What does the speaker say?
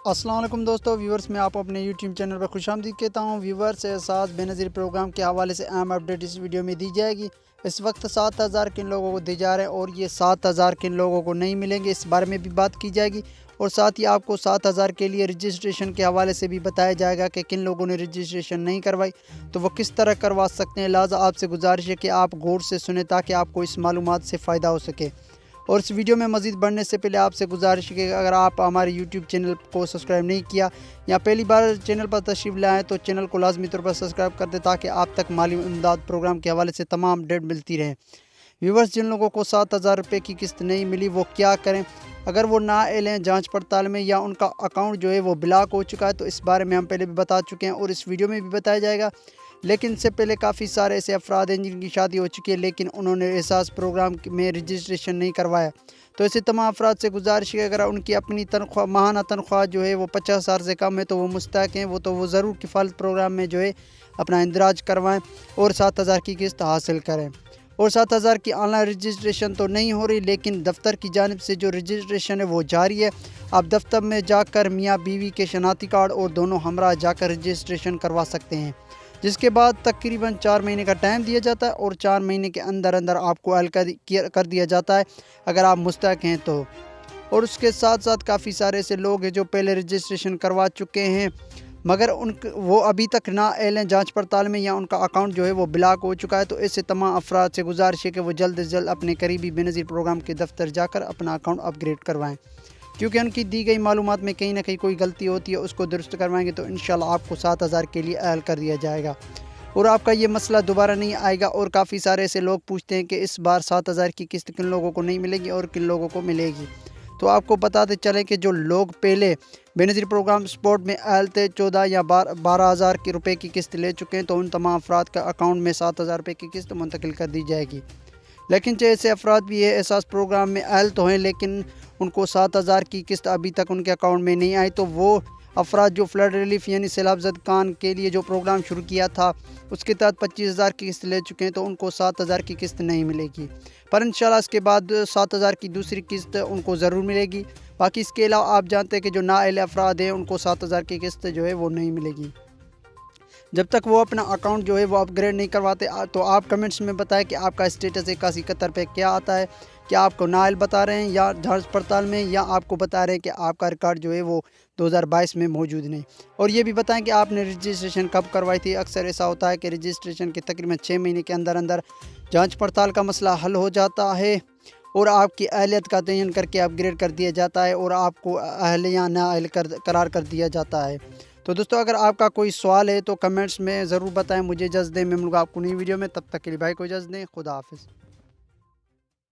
السلام علیکم دوستو ویورز، میں آپ اپنے یوٹیوب چینل پر خوش آمدید کہتا ہوں۔ ویورز، احساس بے نظیر پروگرام کے حوالے سے اہم اپڈیٹ اس ویڈیو میں دی جائے گی۔ اس وقت 7,000 کن لوگوں کو دی جا رہے ہیں اور یہ 7,000 کن لوگوں کو نہیں ملیں گے، اس بارے میں بھی بات کی جائے گی۔ اور ساتھ ہی آپ کو 7,000 کے لیے رجسٹریشن کے حوالے سے بھی بتایا جائے گا کہ کن لوگوں نے رجسٹریشن نہیں کروائی تو وہ کس طرح کروا سکتے ہیں۔ لہٰذا آپ سے گزارش ہے کہ آپ غور سے سنیں تاکہ آپ کو اس معلومات سے فائدہ ہو سکے۔ اور اس ویڈیو میں مزید بڑھنے سے پہلے آپ سے گزارش ہے کہ اگر آپ ہمارے یوٹیوب چینل کو سبسکرائب نہیں کیا یا پہلی بار چینل پر تشریف لائیں تو چینل کو لازمی طور پر سبسکرائب کر دیں تاکہ آپ تک مالی امداد پروگرام کے حوالے سے تمام اپڈیٹ ملتی رہیں۔ ویورز، جن لوگوں کو 7,000 روپے کی قسط نہیں ملی وہ کیا کریں؟ اگر وہ نااہل ہیں جانچ پڑتال میں یا ان کا اکاؤنٹ جو ہے وہ بلاک ہو چکا ہے تو اس بارے میں ہم پہلے بھی بتا چکے ہیں اور اس ویڈیو میں بھی بتایا جائے گا۔ لیکن اس سے پہلے کافی سارے ایسے افراد ہیں جن کی شادی ہو چکی ہے لیکن انہوں نے احساس پروگرام میں رجسٹریشن نہیں کروایا، تو ایسے تمام افراد سے گزارش ہے اگر ان کی اپنی تنخواہ ماہانہ تنخواہ جو ہے وہ 50,000 سے کم ہے تو وہ مستحق ہیں، وہ ضرور کفالت پروگرام میں جو ہے اپنا اندراج کروائیں اور 7,000 کی قسط حاصل کریں۔ اور 7,000 کی آن لائن رجسٹریشن تو نہیں ہو رہی لیکن دفتر کی جانب سے جو رجسٹریشن ہے وہ جاری ہے۔ آپ دفتر میں جا کر میاں بیوی کے شناختی کارڈ اور دونوں ہمراہ جا کر رجسٹریشن کروا سکتے ہیں، جس کے بعد تقریباً 4 مہینے کا ٹائم دیا جاتا ہے اور 4 مہینے کے اندر آپ کو اہل کر دیا جاتا ہے اگر آپ مستحق ہیں تو۔ اور اس کے ساتھ ساتھ کافی سارے ایسے لوگ ہیں جو پہلے رجسٹریشن کروا چکے ہیں مگر وہ ابھی تک نااہل ہیں جانچ پڑتال میں یا ان کا اکاؤنٹ جو ہے وہ بلاک ہو چکا ہے، تو ایسے تمام افراد سے گزارش ہے کہ وہ جلد از جلد اپنے قریبی بے نظیر پروگرام کے دفتر جا کر اپنا اکاؤنٹ اپ گریڈ کروائیں، کیونکہ ان کی دی گئی معلومات میں کہیں نہ کہیں کوئی غلطی ہوتی ہے، اس کو درست کروائیں گے تو انشاءاللہ آپ کو 7,000 کے لیے اہل کر دیا جائے گا اور آپ کا یہ مسئلہ دوبارہ نہیں آئے گا۔ اور کافی سارے ایسے لوگ پوچھتے ہیں کہ اس بار 7,000 کی قسط کن لوگوں کو نہیں ملے گی اور کن لوگوں کو ملے گی، تو آپ کو بتاتے چلیں کہ جو لوگ پہلے بے نظیر پروگرام سپورٹ میں اہل تھے 14 یا 12,000 روپے کی قسط لے چکے ہیں تو ان تمام افراد کا اکاؤنٹ میں 7,000 روپے کی قسط منتقل کر دی جائے گی۔ لیکن ایسے افراد بھی ہے احساس پروگرام میں اہل تو ہیں لیکن ان کو 7,000 کی قسط ابھی تک ان کے اکاؤنٹ میں نہیں آئی، تو وہ افراد جو فلڈ ریلیف یعنی سیلاب زدگان کے لیے جو پروگرام شروع کیا تھا اس کے تحت 25,000 کی قسط لے چکے ہیں تو ان کو 7,000 کی قسط نہیں ملے گی، پر انشاءاللہ اس کے بعد 7,000 کی دوسری قسط ان کو ضرور ملے گی۔ باقی اس کے علاوہ آپ جانتے ہیں کہ جو نااہل افراد ہیں ان کو 7,000 کی قسط جو ہے وہ نہیں ملے گی جب تک وہ اپنا اکاؤنٹ جو ہے وہ اپ گریڈ نہیں کرواتے۔ تو آپ کمنٹس میں بتائیں کہ آپ کا اسٹیٹس 81 پہ کیا آتا ہے، کیا آپ کو نااہل بتا رہے ہیں یا جانچ پڑتال میں، یا آپ کو بتا رہے ہیں کہ آپ کا ریکارڈ جو ہے وہ 2022 میں موجود نہیں۔ اور یہ بھی بتائیں کہ آپ نے رجسٹریشن کب کروائی تھی۔ اکثر ایسا ہوتا ہے کہ رجسٹریشن کے تقریباً 6 مہینے کے اندر جانچ پڑتال کا مسئلہ حل ہو جاتا ہے اور آپ کی اہلیت کا تعین کر کے اپ گریڈ کر دیا جاتا ہے اور آپ کو اہل یا نااہل قرار کر دیا جاتا ہے۔ تو دوستو، اگر آپ کا کوئی سوال ہے تو کمنٹس میں ضرور بتائیں، مجھے اجازت دیں، میں ملوں گا آپ کو نئی ویڈیو میں، تب تک کے لیے بھائی کو اجازت دیں، خدا حافظ۔